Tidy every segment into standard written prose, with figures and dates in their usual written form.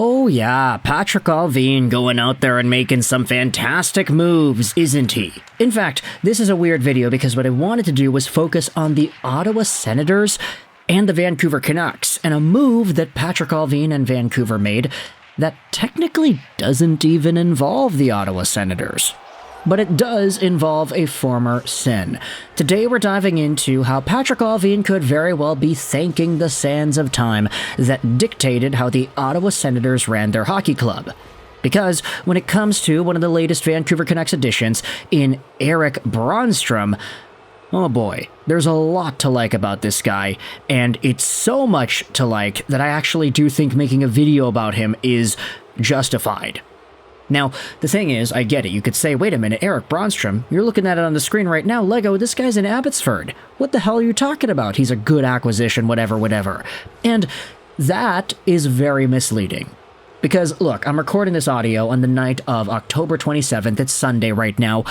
Oh yeah, PATRIK ALLVIN going out there and making some fantastic moves, isn't he? In fact, this is a weird video because what I wanted to do was focus on the Ottawa Senators and the Vancouver Canucks, and a move that PATRIK ALLVIN and Vancouver made that technically doesn't even involve the Ottawa Senators. But it does involve a former Sen. Today we're diving into how PATRIK ALLVIN could very well be thanking the sands of time that dictated how the Ottawa Senators ran their hockey club. Because when it comes to one of the latest Vancouver Canucks additions in Erik Brannstrom, oh boy, there's a lot to like about this guy, and it's so much to like that I actually do think making a video about him is justified. Now, the thing is, I get it. You could say, wait a minute, Erik Brannstrom, you're looking at it on the screen right now, Lego, this guy's in Abbotsford. What the hell are you talking about? He's a good acquisition, whatever. And that is very misleading. Because, look, I'm recording this audio on the night of October 27th, it's Sunday right now.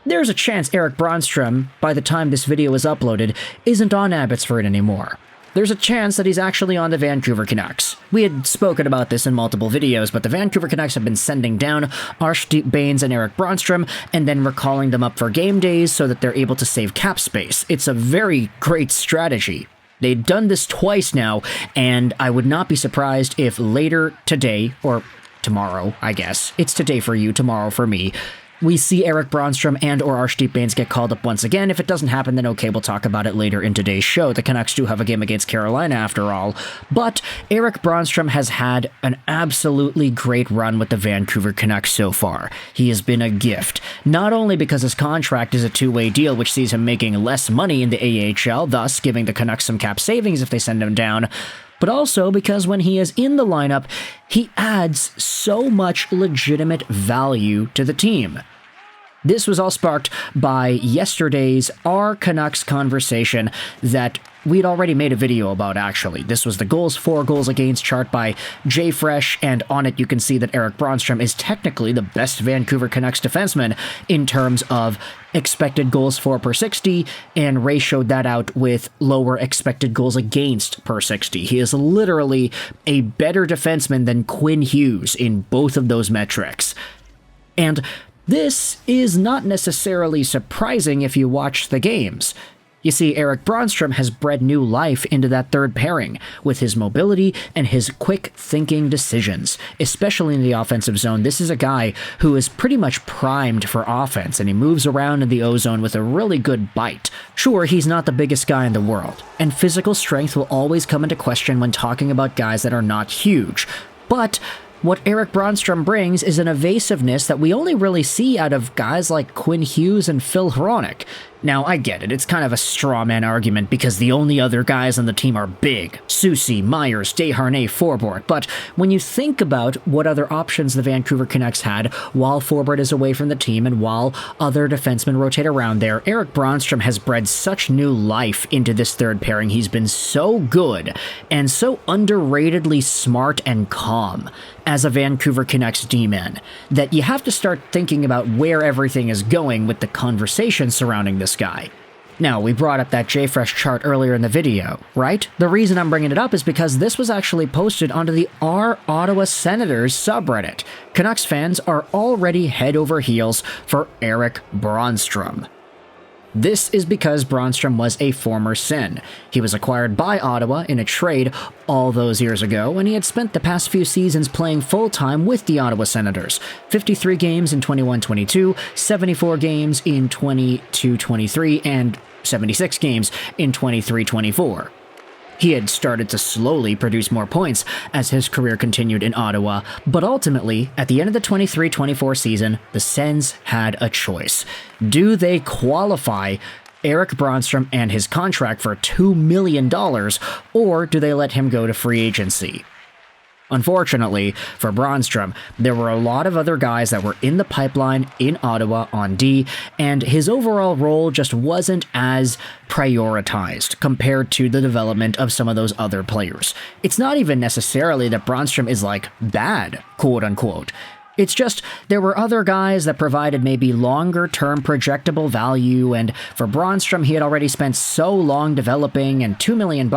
There's a chance Erik Brannstrom, by the time this video is uploaded, isn't on Abbotsford anymore. There's a chance that he's actually on the Vancouver Canucks. We had spoken about this in multiple videos, but the Vancouver Canucks have been sending down Artyom and Erik Brannstrom and then recalling them up for game days so that they're able to save cap space. It's a very great strategy. They've done this twice now, and I would not be surprised if later today, or tomorrow, I guess, it's today for you, tomorrow for me, we see Erik Brannstrom and or Artyom get called up once again. If it doesn't happen, then okay, we'll talk about it later in today's show. The Canucks do have a game against Carolina after all. But Erik Brannstrom has had an absolutely great run with the Vancouver Canucks so far. He has been a gift. Not only because his contract is a two-way deal, which sees him making less money in the AHL, thus giving the Canucks some cap savings if they send him down, but also because when he is in the lineup, he adds so much legitimate value to the team. This was all sparked by yesterday's Our Canucks conversation that we'd already made a video about, actually. This was the goals for, goals against chart by JFresh, and on it you can see that Erik Brannstrom is technically the best Vancouver Canucks defenseman in terms of expected goals for per 60, and Ray showed that out with lower expected goals against per 60. He is literally a better defenseman than Quinn Hughes in both of those metrics. And this is not necessarily surprising if you watch the games. You see, Erik Brannstrom has bred new life into that third pairing, with his mobility and his quick-thinking decisions. Especially in the offensive zone, this is a guy who is pretty much primed for offense, and he moves around in the O-zone with a really good bite. Sure, he's not the biggest guy in the world, and physical strength will always come into question when talking about guys that are not huge. But what Erik Brannstrom brings is an evasiveness that we only really see out of guys like Quinn Hughes and Phil Hronek. Now, I get it, it's kind of a straw man argument because the only other guys on the team are big. Soucy, Myers, Desharnais, Forbort. But when you think about what other options the Vancouver Canucks had while Forbort is away from the team and while other defensemen rotate around there, Erik Brannstrom has bred such new life into this third pairing. He's been so good and so underratedly smart and calm as a Vancouver Canucks D-man that you have to start thinking about where everything is going with the conversation surrounding this guy. Now, we brought up that JFresh chart earlier in the video, right? The reason I'm bringing it up is because this was actually posted onto the Our Ottawa Senators subreddit. Canucks fans are already head over heels for Erik Brannstrom. This is because Brannstrom was a former Sen. He was acquired by Ottawa in a trade all those years ago, and he had spent the past few seasons playing full-time with the Ottawa Senators. 53 games in 21-22, 74 games in 22-23, and 76 games in 23-24. He had started to slowly produce more points as his career continued in Ottawa, but ultimately, at the end of the 23-24 season, the Sens had a choice. Do they qualify Erik Brannstrom and his contract for $2 million, or do they let him go to free agency? Unfortunately, for Brannstrom, there were a lot of other guys that were in the pipeline in Ottawa on D, and his overall role just wasn't as prioritized compared to the development of some of those other players. It's not even necessarily that Brannstrom is, like, bad, quote-unquote. It's just, there were other guys that provided maybe longer-term projectable value, and for Brannstrom, he had already spent so long developing, and $2 million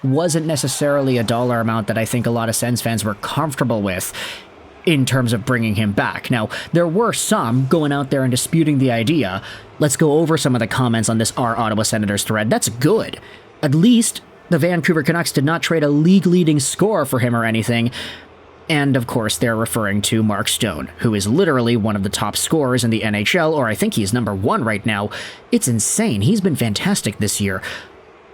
wasn't necessarily a dollar amount that I think a lot of Sens fans were comfortable with in terms of bringing him back. Now, there were some going out there and disputing the idea. Let's go over some of the comments on this Our Ottawa Senators thread. That's good. At least, the Vancouver Canucks did not trade a league-leading score for him or anything. And, of course, they're referring to Mark Stone, who is literally one of the top scorers in the NHL, or I think he's number 1 right now. It's insane. He's been fantastic this year.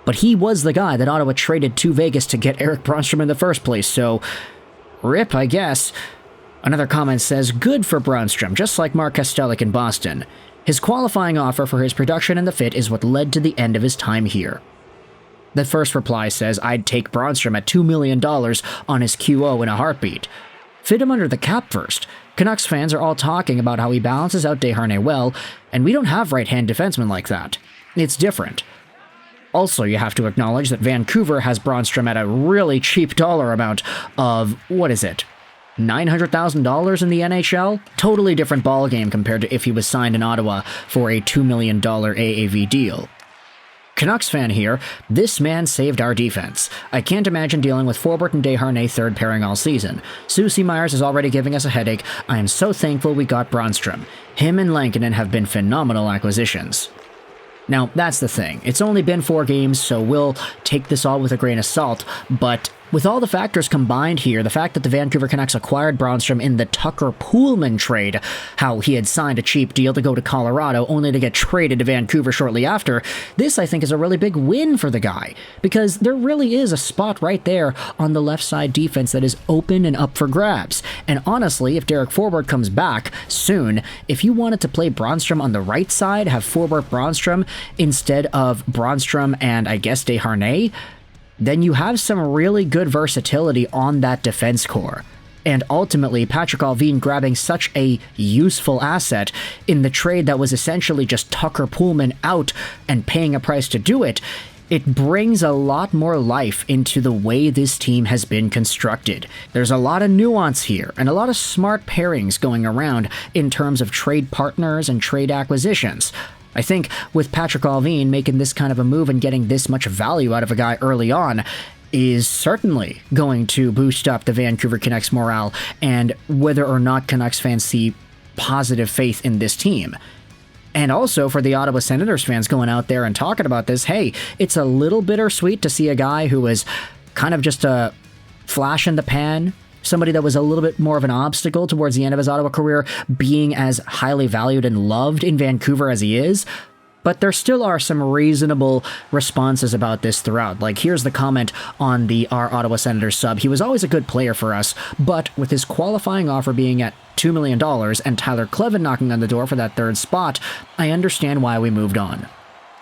But he was the guy that Ottawa traded to Vegas to get Erik Brannstrom in the first place, so rip, I guess. Another comment says, good for Brannstrom, just like Mark Kastelic in Boston. His qualifying offer for his production and the fit is what led to the end of his time here. The first reply says, I'd take Brannstrom at $2 million on his QO in a heartbeat. Fit him under the cap first. Canucks fans are all talking about how he balances out Desharnais well, and we don't have right-hand defensemen like that. It's different. Also, you have to acknowledge that Vancouver has Brannstrom at a really cheap dollar amount of, what is it, $900,000 in the NHL? Totally different ballgame compared to if he was signed in Ottawa for a $2 million AAV deal. Canucks fan here, this man saved our defense. I can't imagine dealing with Forbort and Desharnais third pairing all season. Susie Myers is already giving us a headache. I am so thankful we got Brannstrom. Him and Lankinen have been phenomenal acquisitions. Now, that's the thing. It's only been 4 games, so we'll take this all with a grain of salt, but with all the factors combined here, the fact that the Vancouver Canucks acquired Brannstrom in the Tucker Poolman trade, how he had signed a cheap deal to go to Colorado only to get traded to Vancouver shortly after, this I think is a really big win for the guy, because there really is a spot right there on the left side defense that is open and up for grabs. And honestly, if Derek Forbort comes back soon, if you wanted to play Brannstrom on the right side, have Forbort Brannstrom instead of Brannstrom and I guess Desharnais, then you have some really good versatility on that defense core. And ultimately, PATRIK ALLVIN grabbing such a useful asset in the trade that was essentially just Tucker Poolman out and paying a price to do it, it brings a lot more life into the way this team has been constructed. There's a lot of nuance here, and a lot of smart pairings going around in terms of trade partners and trade acquisitions. I think with PATRIK ALLVIN making this kind of a move and getting this much value out of a guy early on is certainly going to boost up the Vancouver Canucks morale and whether or not Canucks fans see positive faith in this team. And also for the Ottawa Senators fans going out there and talking about this, hey, it's a little bittersweet to see a guy who was kind of just a flash in the pan, somebody that was a little bit more of an obstacle towards the end of his Ottawa career, being as highly valued and loved in Vancouver as he is. But there still are some reasonable responses about this throughout. Like, here's the comment on the Our Ottawa Senators sub. He was always a good player for us, but with his qualifying offer being at $2 million and Tyler Kleven knocking on the door for that third spot, I understand why we moved on.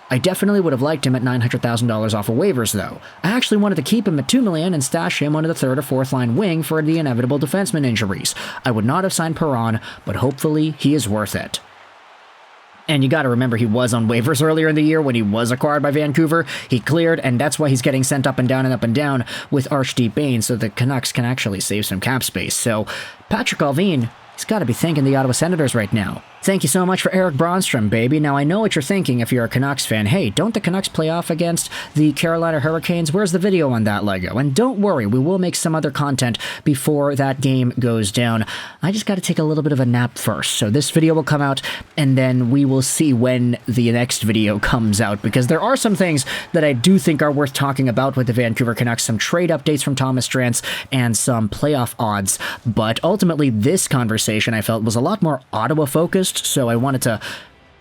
I definitely would have liked him at $900,000 off of waivers, though. I actually wanted to keep him at $2 million and stash him under the third or fourth line wing for the inevitable defenseman injuries. I would not have signed Perron, but hopefully he is worth it. And you gotta remember he was on waivers earlier in the year when he was acquired by Vancouver. He cleared, and that's why he's getting sent up and down with Archdeep Bain so the Canucks can actually save some cap space. So, PATRIK ALLVIN, he's gotta be thanking the Ottawa Senators right now. Thank you so much for Erik Brannstrom, baby. Now, I know what you're thinking if you're a Canucks fan. Hey, don't the Canucks play off against the Carolina Hurricanes? Where's the video on that, Lego? And don't worry, we will make some other content before that game goes down. I just got to take a little bit of a nap first. So this video will come out, and then we will see when the next video comes out, because there are some things that I do think are worth talking about with the Vancouver Canucks, some trade updates from Thomas Drance, and some playoff odds. But ultimately, this conversation, I felt, was a lot more Ottawa-focused, so I wanted to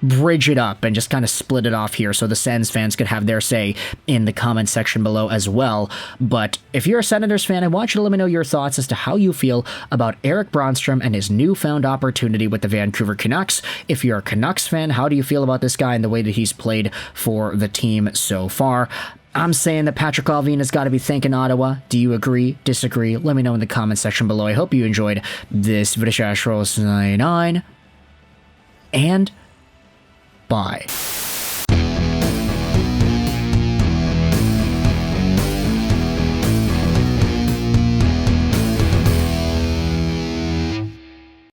bridge it up and just kind of split it off here so the Sens fans could have their say in the comment section below as well. But if you're a Senators fan, I want you to let me know your thoughts as to how you feel about Erik Brannstrom and his newfound opportunity with the Vancouver Canucks. If you're a Canucks fan, how do you feel about this guy and the way that he's played for the team so far? I'm saying that PATRIK ALLVIN has got to be thanking Ottawa. Do you agree? Disagree? Let me know in the comment section below. I hope you enjoyed this video. And bye.